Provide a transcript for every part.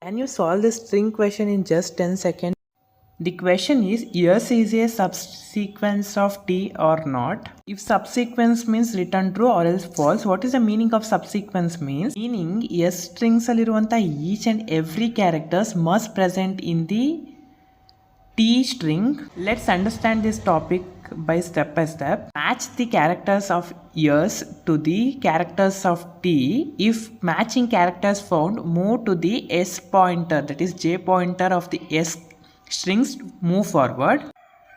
Can you solve this string question in just 10 seconds? The question is yes is a subsequence of t or not. If subsequence means return true or else false, what is the meaning of subsequence means? Meaning yes strings alliruvanta each and every characters must present in the T string. Let's understand this topic by step. Match the characters of years to the characters of T. If matching characters found, move to the S pointer, that is J pointer of the S strings, move forward.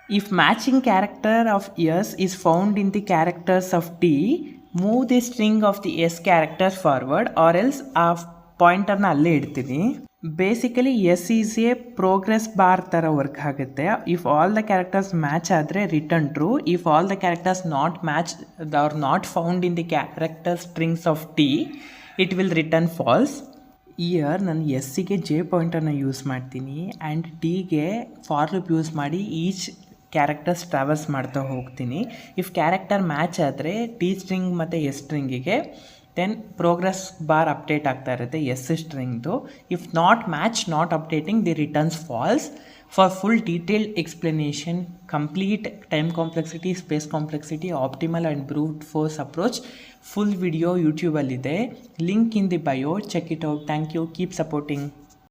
If matching character of years is found in the characters of T, move the string of the S characters forward or else ಆ ಪಾಯಿಂಟರ್ನ ಅಲ್ಲೇ ಇಡ್ತೀನಿ. Basically S is a progress bar ಥರ work ಆಗುತ್ತೆ. If all the characters match ಆದರೆ return true. If all the characters not match or not found in the character strings of T, it will return false. ಇಯರ್ ನಾನು ಎಸ್ಸಿಗೆ J ಪಾಯಿಂಟರ್ನ use ಮಾಡ್ತೀನಿ and ಟಿಗೆ for loop use ಮಾಡಿ each characters travels ಮಾಡ್ತಾ ಹೋಗ್ತೀನಿ. ಇಫ್ ಕ್ಯಾರೆಕ್ಟರ್ ಮ್ಯಾಚ್ ಆದರೆ ಟಿ ಸ್ಟ್ರಿಂಗ್ ಮತ್ತು ಎಸ್ ಸ್ಟ್ರಿಂಗಿಗೆ ದೆನ್ ಪ್ರೋಗ್ರೆಸ್ ಬಾರ್ ಅಪ್ಡೇಟ್ ಆಗ್ತಾ ಇರುತ್ತೆ ಎಸ್ ಸ್ಟ್ರಿಂಗ್ದು. If not match, not updating, the returns false. For full detailed explanation, complete time complexity, space complexity, optimal and brute force approach, full video ಯೂಟ್ಯೂಬಲ್ಲಿದೆ. Link in the bio, check it out. Thank you, keep supporting.